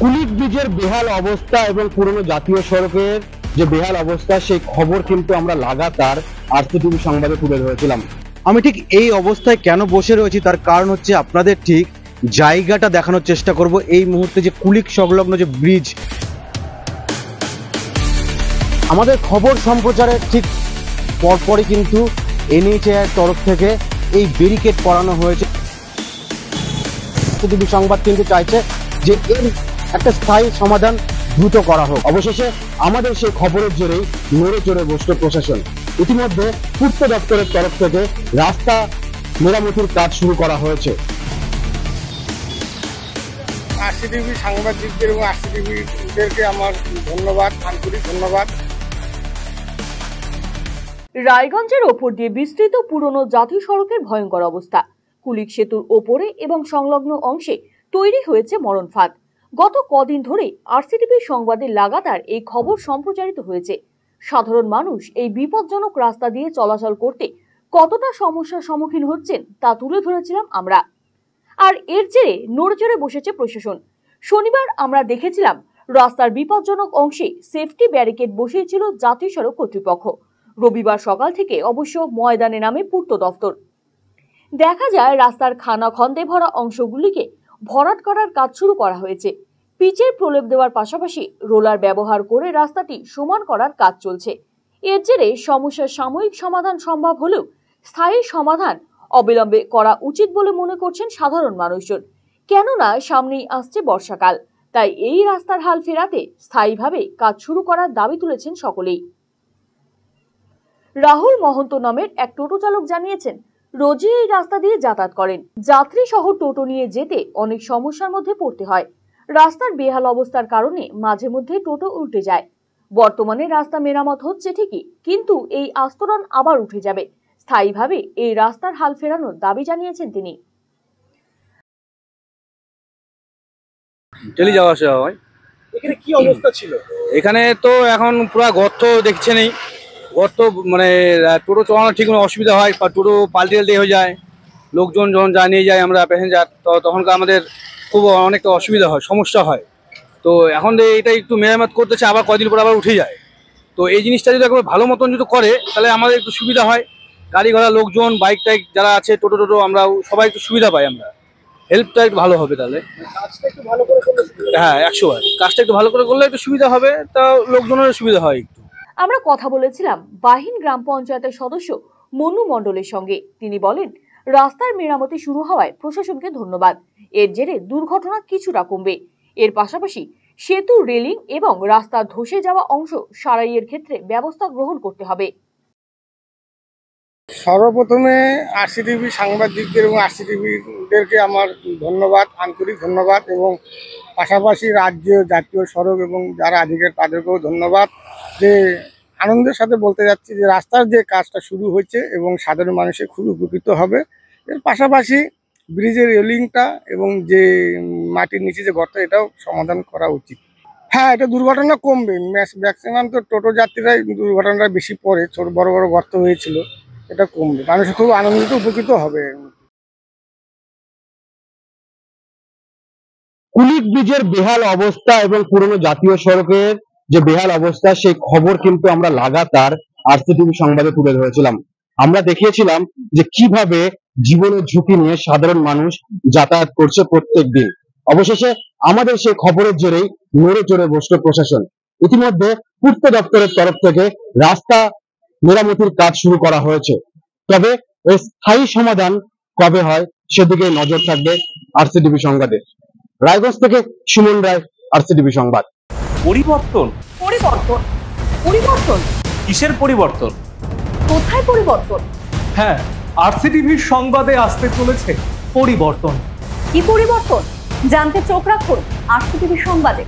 কুলিক ব্রিজের বেহাল অবস্থা এবং পুরনো জাতীয় সড়কের যে বেহাল অবস্থা সেই খবর কিন্তু আমরা লাগাতার আরসিটিভি সংবাদে তুলে ধরেছিলাম। আমি ঠিক এই অবস্থায় কেন বসে রয়েছি তার কারণ হচ্ছে আপনাদের ঠিক জায়গাটা দেখানোর চেষ্টা করব। এই মুহূর্তে যে কুলিক সংলগ্ন যে ব্রিজ, আমাদের খবর সম্প্রচারের ঠিক পরপরই কিন্তু এনএইচএআই তরফ থেকে এই ব্যারিকেড করানো হয়েছে। আরসিটিভি সংবাদ কিন্তু চাইছে যে এর একটা স্থায়ী সমাধান দ্রুত করা হোক। অবশেষে আমাদের সেই খবরের জোরেই নড়ে চড়ে বসল প্রশাসন। ইতিমধ্যে পূর্ত দপ্তরের তরফ থেকে রাস্তা মেরামতির কাজ শুরু করা হয়েছে। আরসিটিভি সাংবাদিকদের এবং আরসিটিভিদেরকে আমার ধন্যবাদ, আন্তরিক ধন্যবাদ। রায়গঞ্জের ওপর দিয়ে বিস্তৃত পুরনো জাতীয় সড়কের ভয়ঙ্কর অবস্থা। কুলিক সেতুর ওপরে এবং সংলগ্ন অংশে তৈরি হয়েছে মরণ ফাঁদ। গত কদিন ধরে আরসিটিভি সংবাদে লাগাতার এই খবর সম্প্রচারিত হয়েছে। সাধারণ মানুষ এই বিপজ্জনক রাস্তা দিয়ে চলাচল করতে কতটা সমস্যার সম্মুখীন হচ্ছেন তা তুলে ধরেছিলাম আমরা। আর এর জেরে নড়েচড়ে বসেছে প্রশাসন। শনিবার আমরা দেখেছিলাম রাস্তার বিপজ্জনক অংশে সেফটি ব্যারিকেড বসিয়েছিল জাতীয় সড়ক কর্তৃপক্ষ। রবিবার সকাল থেকে অবশ্য ময়দানে নামে পূর্ত দপ্তর। দেখা যায় রাস্তার খানাখন্দে ভরা অংশগুলিকে ভরাট করার কাজ শুরু করা হয়েছে। পিচের প্রলেপ দেওয়ার পাশাপাশি রোলার ব্যবহার করে রাস্তাটি সমান করার কাজ চলছে। এর জেরে সমস্যার সাময়িক সমাধান সম্ভব হলেও স্থায়ী সমাধান অবিলম্বে করা উচিত বলে মনে করছেন সাধারণ মানুষজন। কেননা সামনেই আসছে বর্ষাকাল, তাই এই রাস্তার হাল ফেরাতে স্থায়ীভাবে কাজ শুরু করার দাবি তুলেছেন সকলেই। রাহুল মহন্ত নামের এক টোটো চালক জানিয়েছেন, রোজই এই রাস্তা দিয়ে যাতায়াত করেন। যাত্রী সহ টোটো নিয়ে যেতে অনেক সমস্যার মধ্যে পড়তে হয়। রাস্তার বেহাল অবস্থার কারণে মাঝে মধ্যে টোটো উল্টে যায়। বর্তমানে রাস্তা মেরামত হচ্ছে ঠিকই, কিন্তু এই আস্তরণ আবার উঠে যাবে। স্থায়ীভাবে এই রাস্তার হাল ফেরানোর দাবি জানিয়েছেন তিনি। ডেলি যাওয়া আসা হয়। এখানে কি অবস্থা ছিল? এখানে তো এখন পুরো গর্ত দেখছেনই, গর্ত মানে টোটো চালানো ঠিক অসুবিধা হয়, টোটো পাল্টে হয়ে যায়। লোকজন যখন যা নিয়ে যায় আমরা প্যাসেঞ্জার, তো তখনকার আমাদের খুব অনেকটা অসুবিধা হয়, সমস্যা হয়। তো এখন এটা একটু মেরামত করতেছে, আবার কদিন পর আবার উঠে যায়। তো এই জিনিসটা যদি একবার ভালো মতন যদি করে তাহলে আমাদের একটু সুবিধা হয়। গাড়ি ঘোড়া লোকজন বাইক টাইক যারা আছে, টোটো আমরা সবাই একটু সুবিধা পাই, আমরা হেল্পটা একটু ভালো হবে। তাহলে কাজটা একটু ভালো করে করলে, হ্যাঁ 100বার কাজটা একটু ভালো করে করলে একটু সুবিধা হবে, তা লোকজনের সুবিধা হয় একটু। আমরা কথা বলেছিলাম বাহিন গ্রাম পঞ্চায়েতের সদস্য মনু মণ্ডলের সঙ্গে। তিনি বলেন, রাস্তার মেরামতি শুরু হওয়ায় প্রশাসনকে ধন্যবাদ। এর জেরে দুর্ঘটনা কিছুটা কমবে। এর পাশাপাশি সেতু রেলিং এবং রাস্তা ধসে যাওয়া অংশ সারাইয়ের ক্ষেত্রে ব্যবস্থা গ্রহণ করতে হবে। সর্বপ্রথমে আরসিটিভি সাংবাদিকদের এবং আরসিটিভিদেরকে আমার ধন্যবাদ, আন্তরিক ধন্যবাদ, এবং পাশাপাশি রাজ্য জাতীয় সড়ক এবং যারা আধিকারিক তাদেরকেও ধন্যবাদ। যে আনন্দের সাথে বলতে যাচ্ছি যে রাস্তার যে কাজটা শুরু হয়েছে এবং সাধারণ মানুষের খুব উপকৃত হবে। এর পাশাপাশি ব্রিজের রেলিংটা এবং যে মাটির নিচে যে গর্ত, এটাও সমাধান করা উচিত। হ্যাঁ, এটা দুর্ঘটনা কমবে। ম্যাক্সিমাম তো টোটো যাত্রীরাই দুর্ঘটনাটা বেশি পড়ে, ছোট বড় বড় গর্ত হয়েছিল, এটা কমবে, মানুষ খুব আনন্দিত উপকৃত হবে। কুলিক ব্রিজের বেহাল অবস্থা এবং পুরনো জাতীয় সড়কের যে বেহাল অবস্থা সেই খবর কিন্তু আমরা লাগাতার আরসিটিভি সংবাদে তুলে ধরেছিলাম। আমরা দেখিয়েছিলাম যে কিভাবে জীবনের ঝুঁকি নিয়ে সাধারণ মানুষ যাতায়াত করছে প্রত্যেক দিন। অবশেষে আমাদের সেই খবরের জোরেই নড়ে চড়ে বসল প্রশাসন। ইতিমধ্যে পূর্ত দপ্তরের তরফ থেকে রাস্তা মেরামতির কাজ শুরু করা হয়েছে। তবে এর স্থায়ী সমাধান কবে হয় সেদিকে নজর থাকবে আরসিটিভি সংবাদে। রায়গঞ্জ থেকে সুমন রায়, আরসিটিভি সংবাদ। পরিবর্তন পরিবর্তন পরিবর্তন কিসের পরিবর্তন? কোথায় পরিবর্তন? হ্যাঁ, আরসিটিভির সংবাদে আসতে চলেছে পরিবর্তন। কি পরিবর্তন জানতে চোখ রাখুন আরসিটিভি সংবাদে।